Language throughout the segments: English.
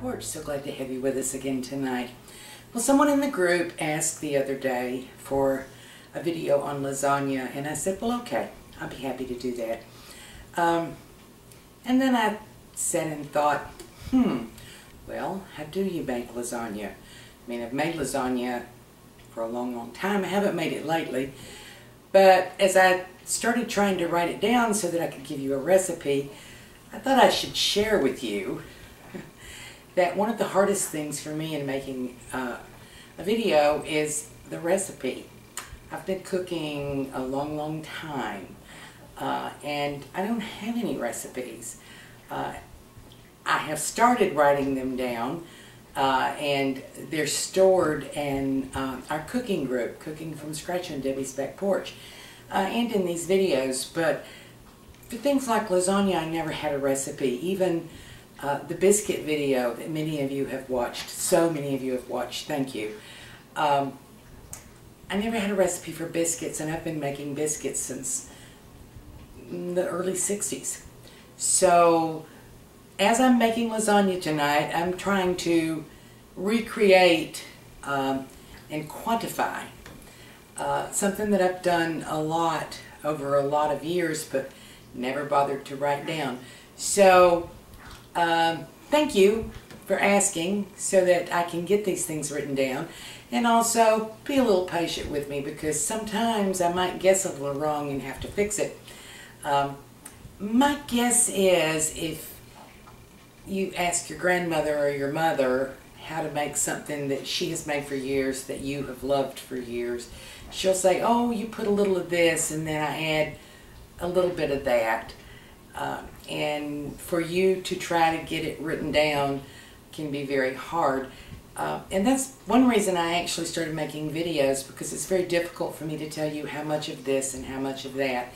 porch. So glad to have you with us again tonight. Well, someone in the group asked the other day for a video on lasagna, and I said, well, okay, I'll be happy to do that. And then I sat and thought, well, how do you make lasagna? I mean, I've made lasagna for a long, long time. I haven't made it lately, but as I started trying to write it down so that I could give you a recipe, I thought I should share with you that one of the hardest things for me in making a video is the recipe. I've been cooking a long, long time, and I don't have any recipes. I have started writing them down, and they're stored in our cooking group, Cooking from Scratch on Debbie's Back Porch, and in these videos. But for things like lasagna, I never had a recipe. Even the biscuit video that many of you have watched, so many of you have watched, thank you. I never had a recipe for biscuits, and I've been making biscuits since the early 60s. So as I'm making lasagna tonight, I'm trying to recreate and quantify something that I've done a lot over a lot of years, but never bothered to write down. So thank you for asking so that I can get these things written down, and also be a little patient with me because sometimes I might guess a little wrong and have to fix it. My guess is if you ask your grandmother or your mother how to make something that she has made for years, that you have loved for years, she'll say, oh, you put a little of this and then I add a little bit of that. And for you to try to get it written down can be very hard. And that's one reason I actually started making videos, because it's very difficult for me to tell you how much of this and how much of that.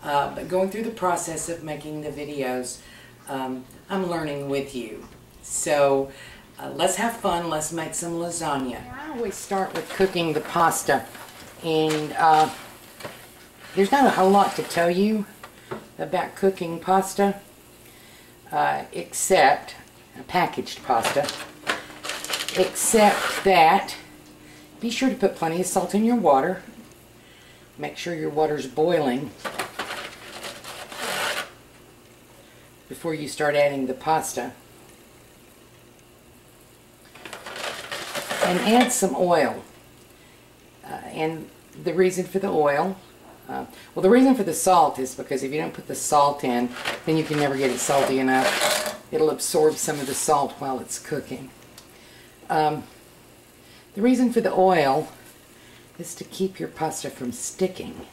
But going through the process of making the videos, I'm learning with you. So let's have fun. Let's make some lasagna. I always start with cooking the pasta, and there's not a whole lot to tell you about cooking pasta, except packaged pasta, except that be sure to put plenty of salt in your water. Make sure your water's boiling before you start adding the pasta. And add some oil. And the reason for the oil, well, the reason for the salt is because if you don't put the salt in, then you can never get it salty enough. It'll absorb some of the salt while it's cooking. The reason for the oil is to keep your pasta from sticking.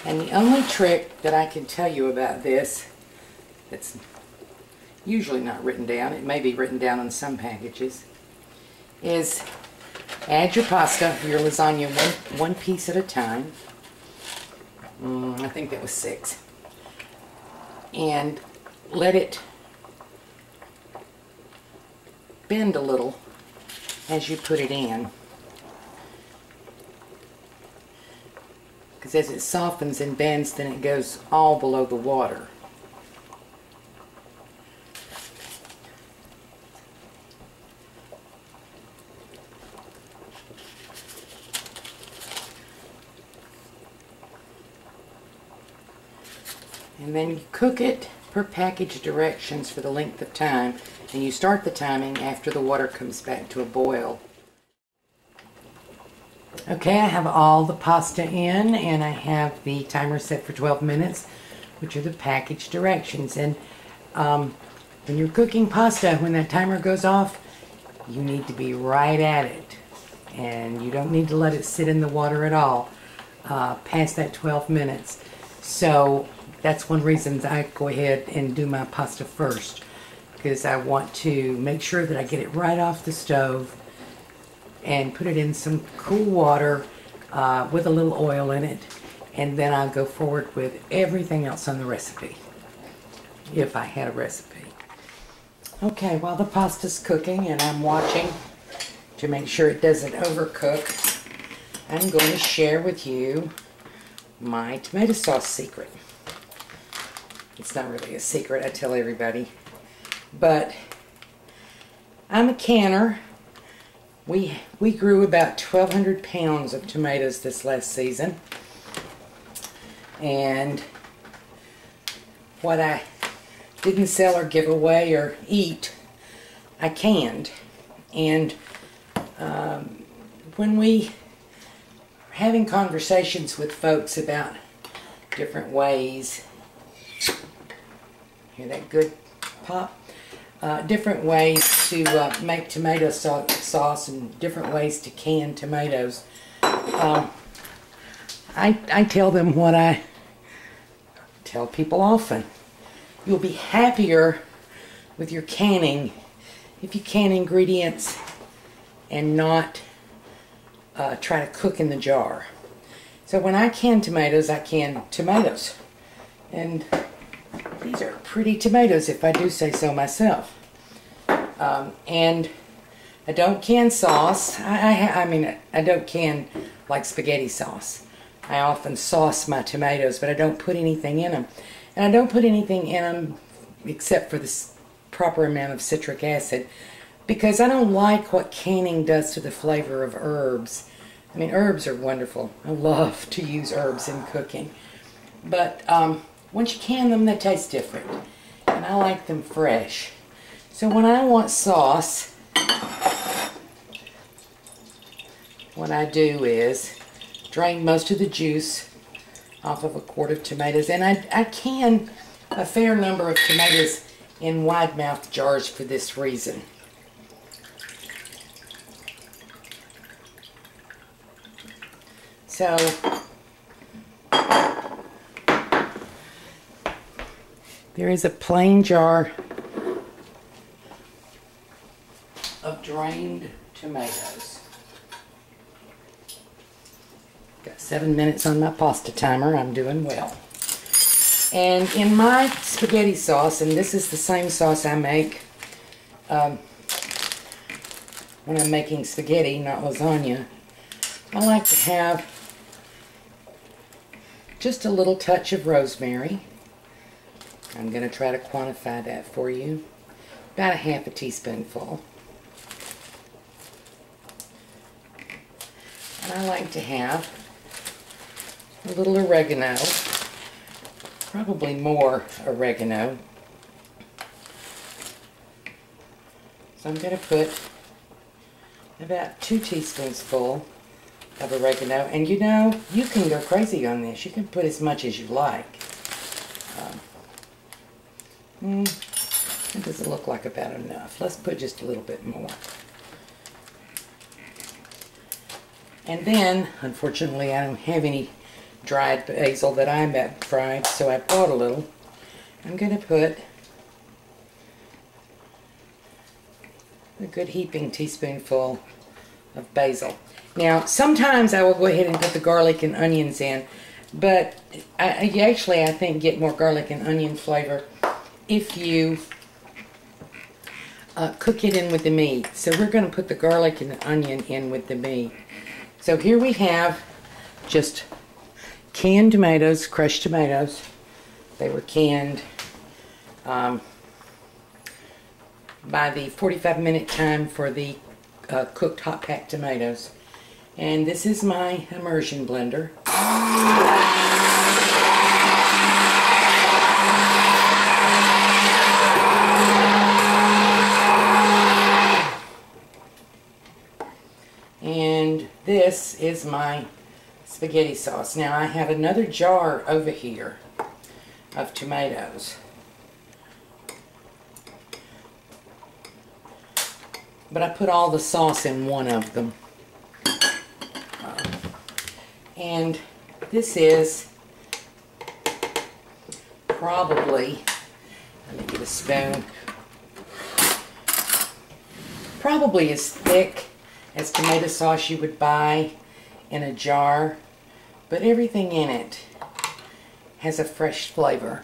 And the only trick that I can tell you about this, that's usually not written down, it may be written down on some packages, is add your pasta, your lasagna, one piece at a time. I think that was 6. And let it bend a little as you put it in. Because as it softens and bends, then it goes all below the water. And then you cook it per package directions for the length of time, and you start the timing after the water comes back to a boil. Okay, I have all the pasta in, and I have the timer set for 12 minutes, which are the package directions. And when you're cooking pasta, when that timer goes off, you need to be right at it. And you don't need to let it sit in the water at all past that 12 minutes. So that's one reason I go ahead and do my pasta first, because I want to make sure that I get it right off the stove and put it in some cool water with a little oil in it, and then I'll go forward with everything else on the recipe, if I had a recipe. Okay, while the pasta's cooking and I'm watching to make sure it doesn't overcook, I'm going to share with you my tomato sauce secret. It's not really a secret, I tell everybody. But I'm a canner. We grew about 1,200 pounds of tomatoes this last season. And what I didn't sell or give away or eat, I canned. And when we are having conversations with folks about different ways, hear that good pop? Different ways to make tomato sauce and different ways to can tomatoes. I tell them what I tell people often. You'll be happier with your canning if you can ingredients and not try to cook in the jar. So when I can tomatoes, I can tomatoes. And these are pretty tomatoes, if I do say so myself. And I don't can sauce. I mean, I don't can like spaghetti sauce. I often sauce my tomatoes, but I don't put anything in them. And I don't put anything in them except for the proper amount of citric acid, because I don't like what canning does to the flavor of herbs. I mean, herbs are wonderful. I love to use herbs in cooking. But once you can them, they taste different. And I like them fresh. So when I want sauce, what I do is drain most of the juice off of a quart of tomatoes. And I can a fair number of tomatoes in wide-mouthed jars for this reason. So there is a plain jar of drained tomatoes. Got 7 minutes on my pasta timer. I'm doing well. And in my spaghetti sauce, and this is the same sauce I make when I'm making spaghetti, not lasagna, I like to have just a little touch of rosemary. I'm going to try to quantify that for you. About a half a teaspoonful. And I like to have a little oregano. Probably more oregano. So I'm going to put about 2 teaspoons full of oregano. And you know, you can go crazy on this. You can put as much as you like. It doesn't look like about enough. Let's put just a little bit more. And then, unfortunately, I don't have any dried basil that I'm at fried, so I bought a little. I'm going to put a good heaping teaspoonful of basil. Now, sometimes I will go ahead and put the garlic and onions in, but I think get more garlic and onion flavor if you cook it in with the meat. So we're going to put the garlic and the onion in with the meat. So here we have just canned tomatoes, crushed tomatoes. They were canned by the 45-minute time for the cooked hot packed tomatoes. And this is my immersion blender. And this is my spaghetti sauce. Now I have another jar over here of tomatoes. But I put all the sauce in one of them. And this is probably, let me get a spoon, probably as thick as tomato sauce you would buy in a jar, but everything in it has a fresh flavor.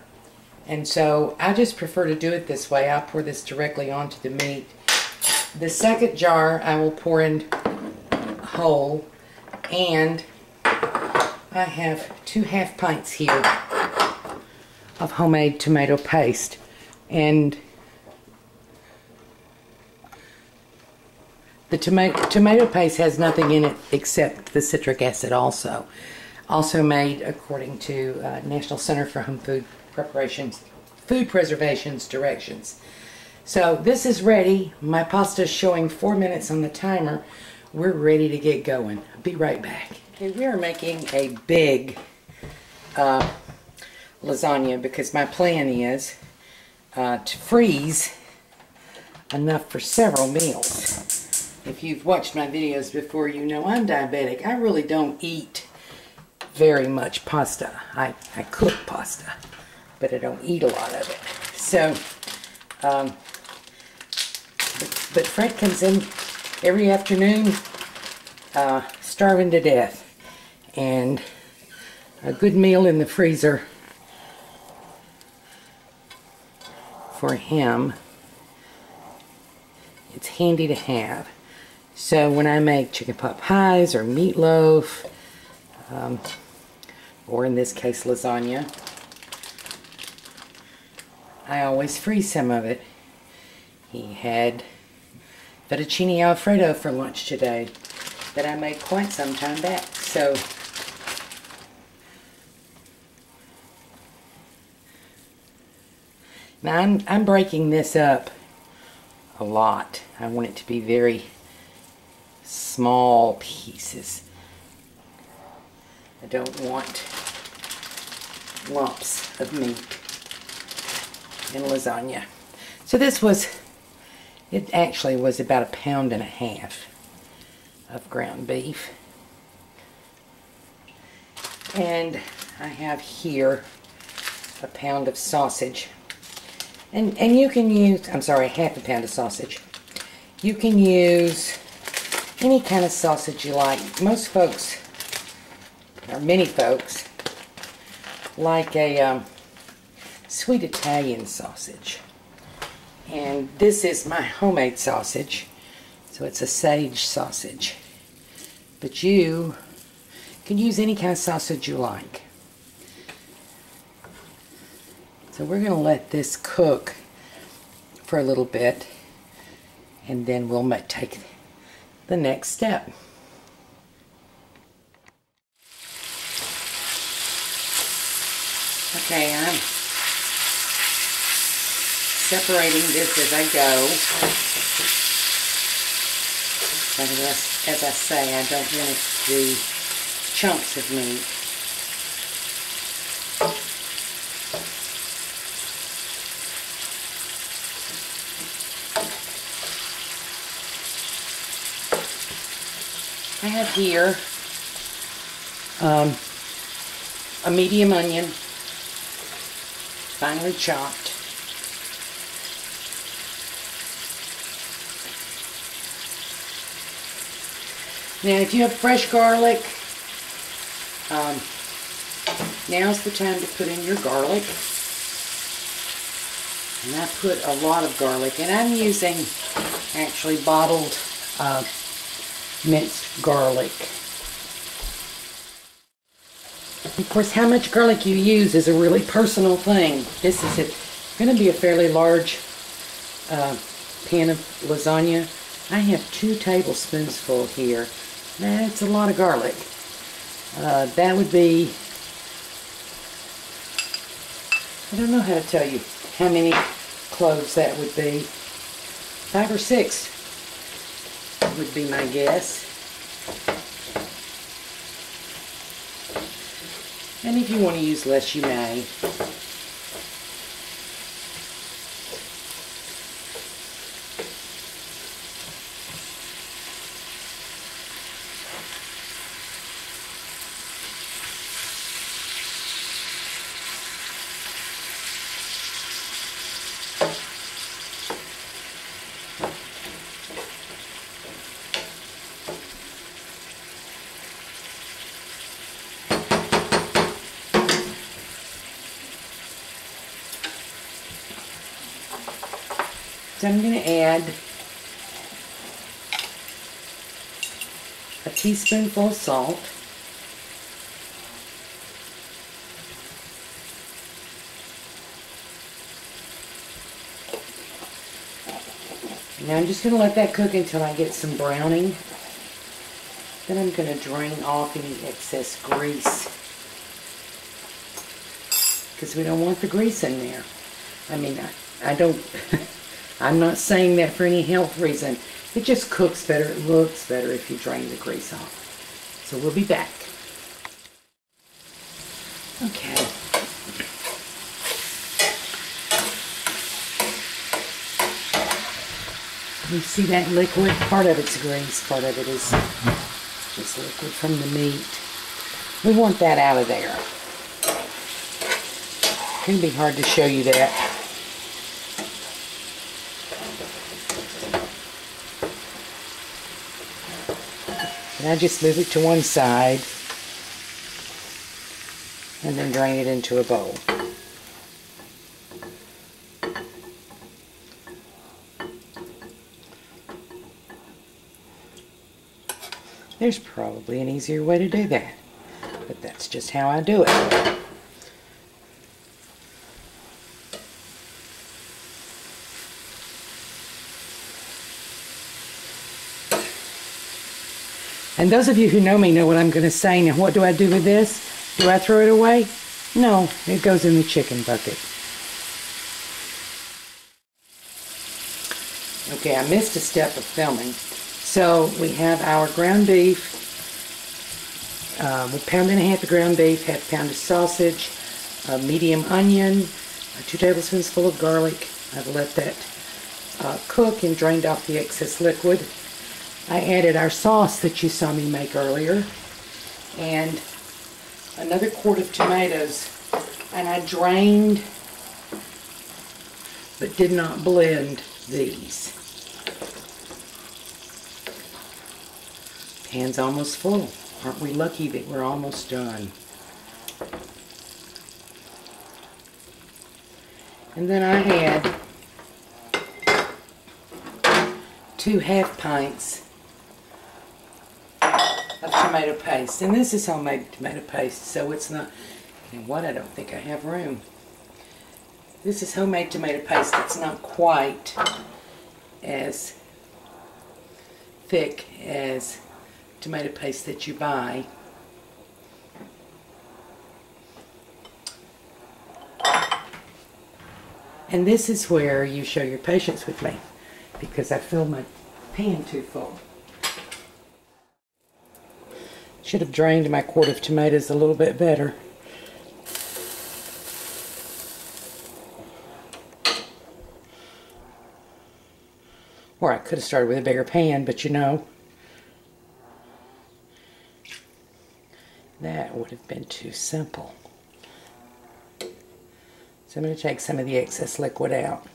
And so I just prefer to do it this way. I'll pour this directly onto the meat. The second jar I will pour in whole, and I have 2 half pints here of homemade tomato paste. And The tomato paste has nothing in it except the citric acid also. Also made according to National Center for Home Food Preservation's directions. So this is ready. My pasta is showing 4 minutes on the timer. We're ready to get going. I'll be right back. Okay, we are making a big lasagna because my plan is to freeze enough for several meals. If you've watched my videos before, you know I'm diabetic. I really don't eat very much pasta. I cook pasta, but I don't eat a lot of it. So, but Fred comes in every afternoon starving to death, and a good meal in the freezer for him, it's handy to have. So when I make chicken pot pies or meatloaf, or in this case lasagna, I always freeze some of it. He had fettuccine alfredo for lunch today that I made quite some time back. So now I'm breaking this up a lot. I want it to be very small pieces. I don't want lumps of meat in lasagna. So this was, it actually was about 1.5 pounds of ground beef. And I have here 1 pound of sausage. And you can use, I'm sorry, 1/2 pound of sausage. You can use any kind of sausage you like. Most folks, or many folks, like a sweet Italian sausage. And this is my homemade sausage, so it's a sage sausage. But you can use any kind of sausage you like. So we're going to let this cook for a little bit, and then we'll take the next step. Okay, I'm separating this as I go. But as I say, I don't want it to be chunks of meat. I have here a medium onion, finely chopped. Now if you have fresh garlic, now's the time to put in your garlic. And I put a lot of garlic, and I'm using actually bottled minced garlic. Of course, how much garlic you use is a really personal thing. This is going to be a fairly large pan of lasagna. I have 2 tablespoons full here. That's a lot of garlic. That would be, I don't know how to tell you how many cloves that would be. 5 or 6 would be my guess. And if you want to use less, you may. So I'm going to add a teaspoonful of salt, Now I'm just going to let that cook until I get some browning. Then I'm going to drain off any excess grease, because we don't want the grease in there. I mean, I don't, I'm not saying that for any health reason. It just cooks better, it looks better if you drain the grease off. So we'll be back. Okay. You see that liquid? Part of it's grease, part of it is just liquid from the meat. We want that out of there. It can be hard to show you that. And I just move it to one side and then drain it into a bowl. There's probably an easier way to do that, but that's just how I do it. And those of you who know me know what I'm going to say. Now, what do I do with this? Do I throw it away? No, it goes in the chicken bucket. Okay, I missed a step of filming. So we have our ground beef, with pound and a half of ground beef, half a pound of sausage, a medium onion, 2 tablespoons full of garlic. I've let that cook and drained off the excess liquid. I added our sauce that you saw me make earlier, and another quart of tomatoes, and I drained but did not blend these. Pan's almost full. Aren't we lucky that we're almost done? And then I add 2 half pints of tomato paste. And this is homemade tomato paste, so it's not, and what, I don't think I have room. This is homemade tomato paste. It's not quite as thick as tomato paste that you buy. And this is where you show your patience with me, because I filled my pan too full. Should have drained my quart of tomatoes a little bit better. Or I could have started with a bigger pan, but you know, that would have been too simple. So I'm going to take some of the excess liquid out.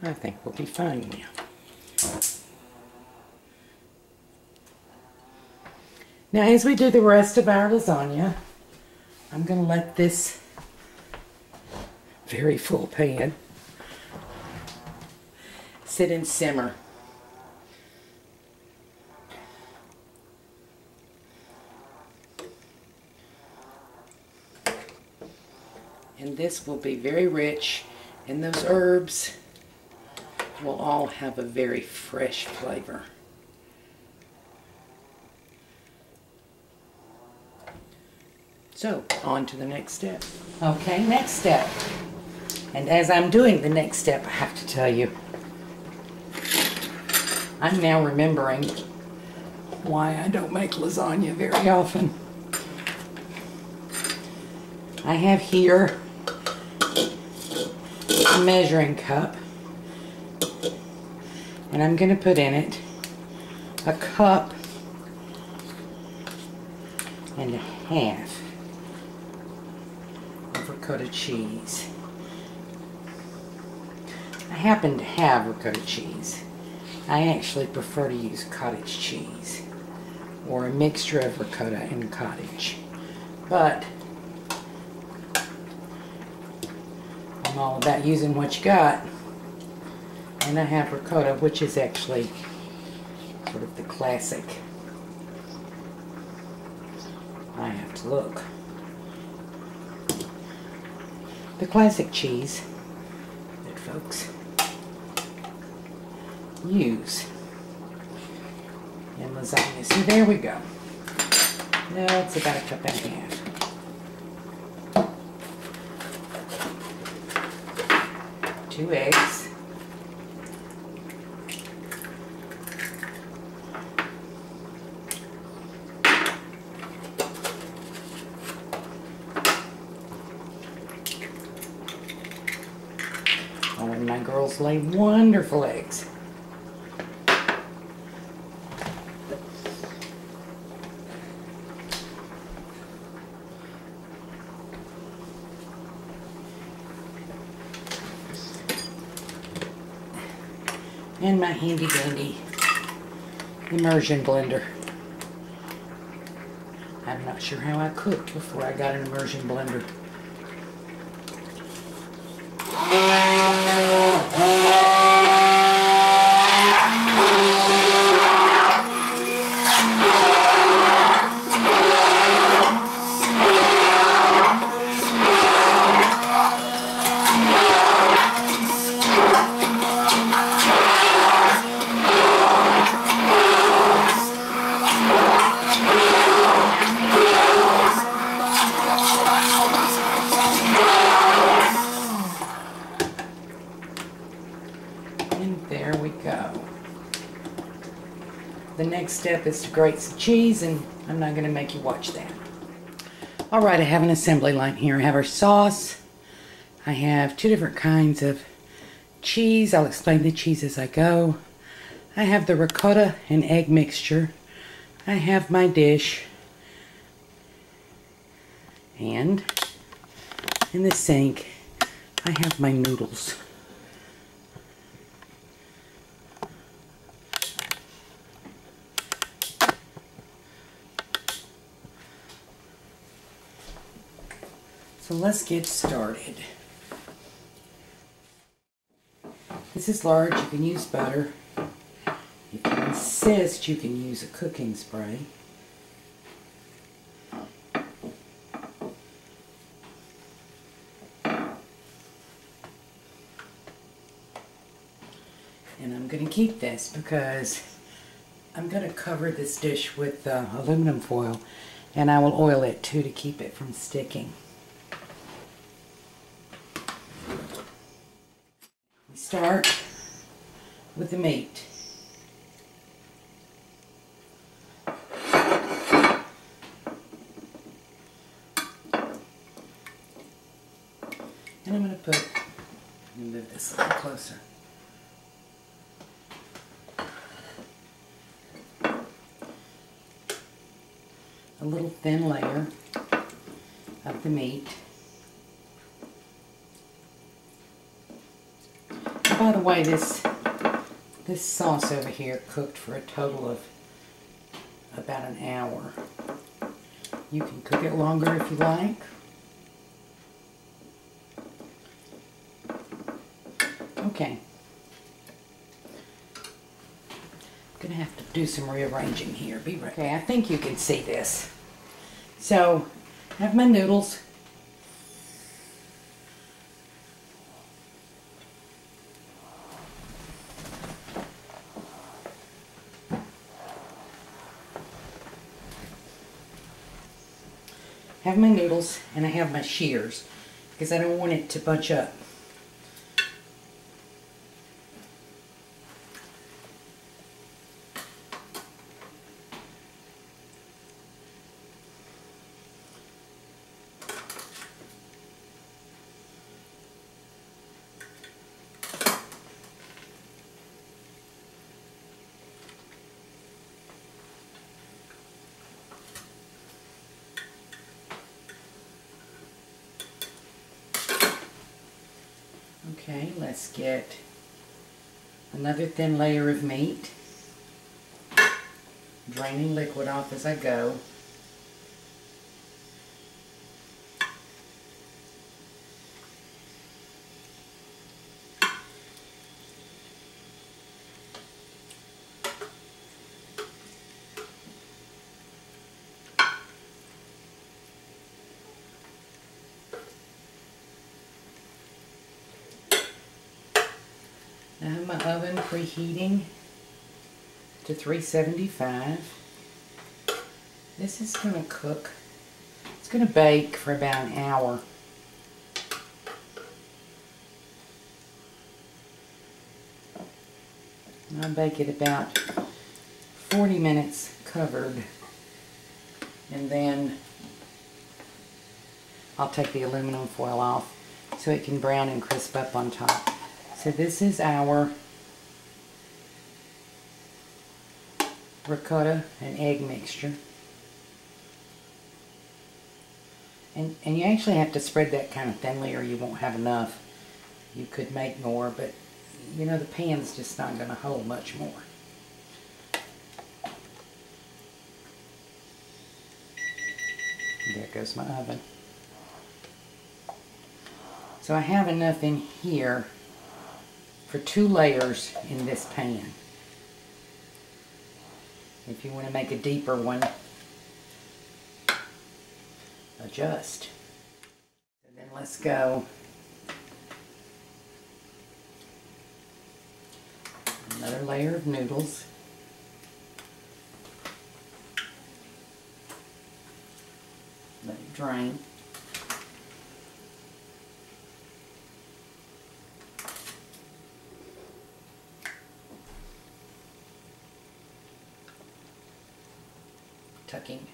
I think we'll be fine now. Now, as we do the rest of our lasagna, I'm going to let this very full pan sit and simmer. And this will be very rich, and those herbs will all have a very fresh flavor. So, on to the next step. Okay, next step. And as I'm doing the next step, I have to tell you, I'm now remembering why I don't make lasagna very often. I have here a measuring cup, and I'm going to put in it a cup and a half of ricotta cheese. I happen to have ricotta cheese. I actually prefer to use cottage cheese, or a mixture of ricotta and cottage, but I'm all about using what you got. And I have ricotta, which is actually sort of the classic. I have to look. the classic cheese that folks use in lasagna. So there we go. No, it's about a cup and a half. 2 eggs. Oh, and my girls lay wonderful eggs. And my handy dandy immersion blender. I'm not sure how I cooked before I got an immersion blender. And there we go. The next step is to grate some cheese, and I'm not going to make you watch that. Alright, I have an assembly line here. I have our sauce. I have 2 different kinds of cheese. I'll explain the cheese as I go. I have the ricotta and egg mixture. I have my dish. And in the sink, I have my noodles. So let's get started. This is large. You can use butter. If you insist, you can use a cooking spray. And I'm going to keep this because I'm going to cover this dish with aluminum foil, and I will oil it too to keep it from sticking. We start with the meat. And I'm going to put, let me move this a little closer. A little thin layer of the meat. And by the way, this sauce over here cooked for a total of about an hour. You can cook it longer if you like. Okay. I'm going to have to do some rearranging here. Be right. Okay, I think you can see this. So, I have my noodles. I have my noodles, and I have my shears because I don't want it to bunch up. Okay, let's get another thin layer of meat, draining liquid off as I go. I have my oven preheating to 375. This is going to cook. It's going to bake for about an hour. I'll bake it about 40 minutes covered, and then I'll take the aluminum foil off so it can brown and crisp up on top. So this is our ricotta and egg mixture. And you actually have to spread that kind of thinly or you won't have enough. You could make more, but you know the pan's just not going to hold much more. There goes my oven. So I have enough in here for 2 layers in this pan. If you want to make a deeper one, adjust. And then let's go another layer of noodles. Let it drain. Tucking.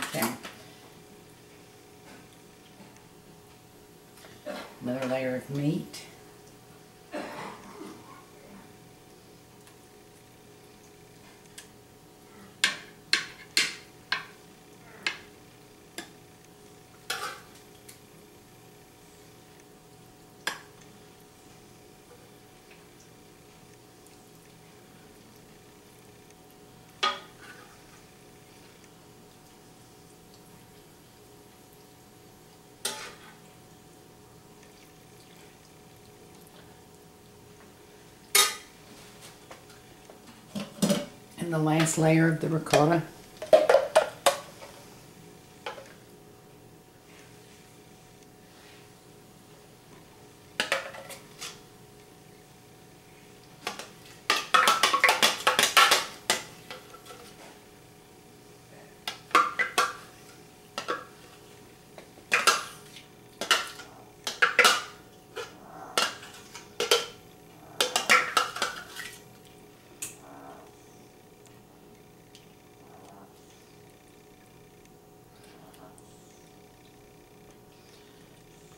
Okay. Another layer of meat. And the last layer of the ricotta.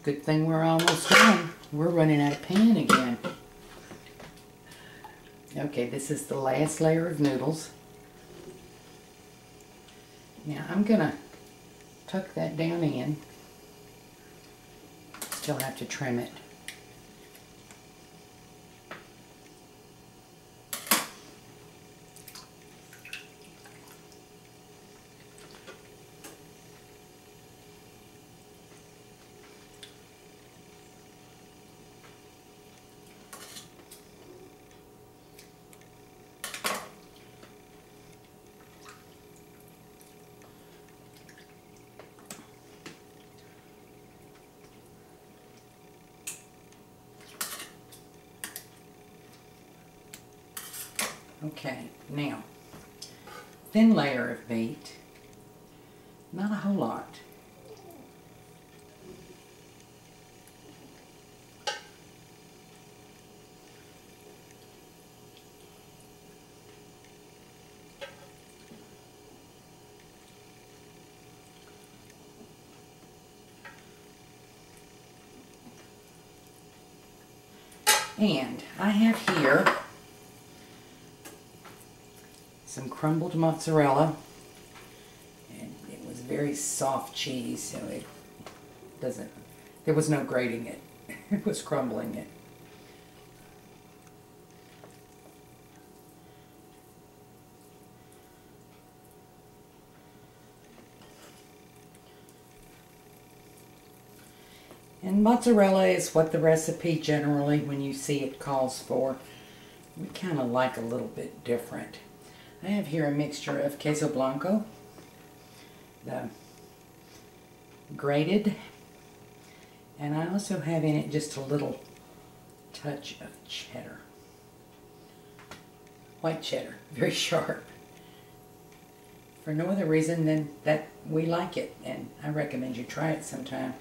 Good thing we're almost done. We're running out of pan again. Okay, this is the last layer of noodles. Now I'm gonna tuck that down in. Still have to trim it. Okay, now, thin layer of meat, not a whole lot. And I have here some crumbled mozzarella, and it was very soft cheese, so it doesn't, there was no grating it, it was crumbling it. And mozzarella is what the recipe generally, when you see it, calls for. we kind of like a little bit different. I have here a mixture of queso blanco, the grated, and I also have in it just a little touch of cheddar. White cheddar, very sharp. For no other reason than that we like it, and I recommend you try it sometime.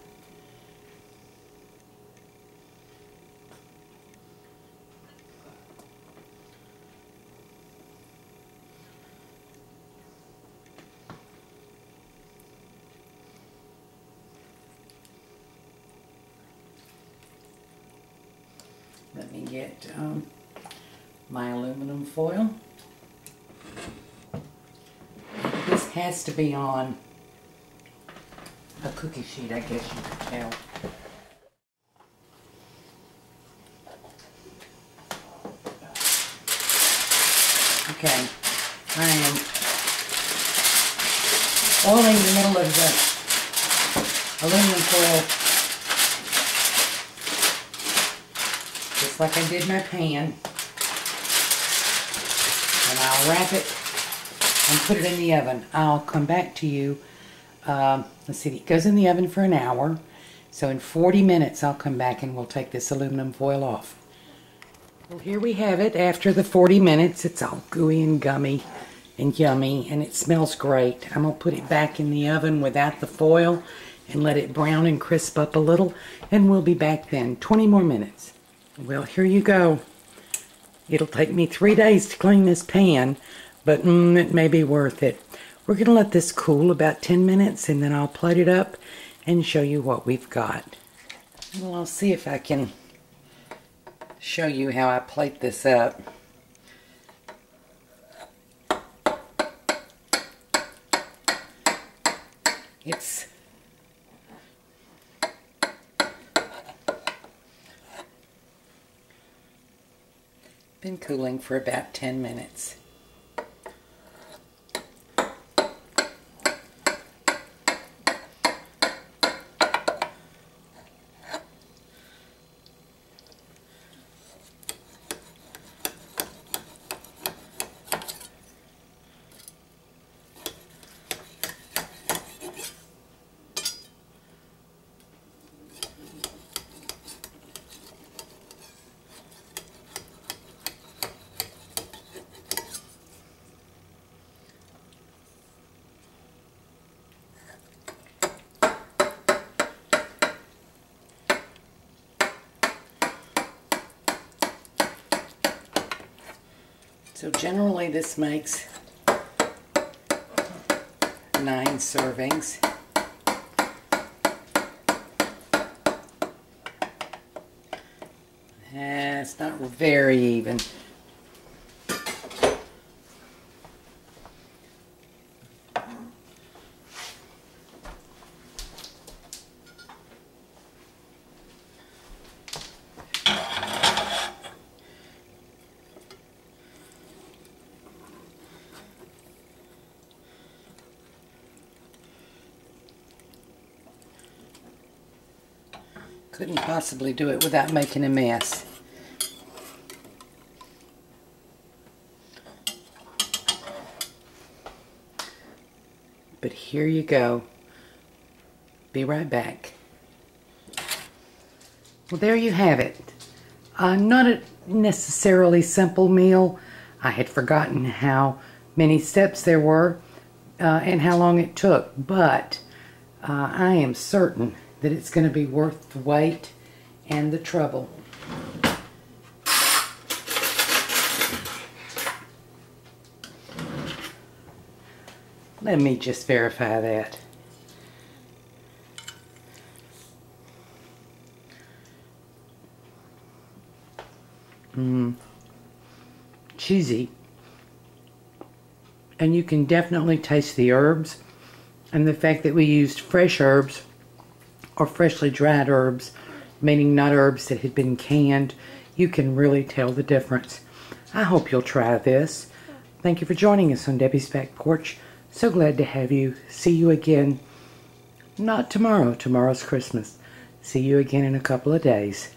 Let me get my aluminum foil. This has to be on a cookie sheet, I guess you could tell. Okay, I am oiling the middle of the aluminum foil just like I did my pan, and I'll wrap it and put it in the oven. I'll come back to you. Let's see, it goes in the oven for an hour. So in 40 minutes I'll come back and we'll take this aluminum foil off. Well, here we have it after the 40 minutes. It's all gooey and gummy and yummy, and it smells great. I'm going to put it back in the oven without the foil and let it brown and crisp up a little, and we'll be back then. 20 more minutes. Well, here you go. It'll take me 3 days to clean this pan, but it may be worth it. We're going to let this cool about 10 minutes, and then I'll plate it up and show you what we've got. Well, I'll see if I can show you how I plate this up. It's been cooling for about 10 minutes. So generally this makes 9 servings. It's not very even. Couldn't possibly do it without making a mess. But here you go. Be right back. Well, there you have it. Not a necessarily simple meal. I had forgotten how many steps there were and how long it took, but I am certain that it's going to be worth the wait and the trouble. Let me just verify that. Cheesy. And you can definitely taste the herbs and the fact that we used fresh herbs or freshly dried herbs, meaning not herbs that had been canned. You can really tell the difference. I hope you'll try this. Thank you for joining us on Debbie's Back Porch. So glad to have you. See you again. Not tomorrow. Tomorrow's Christmas. See you again in a couple of days.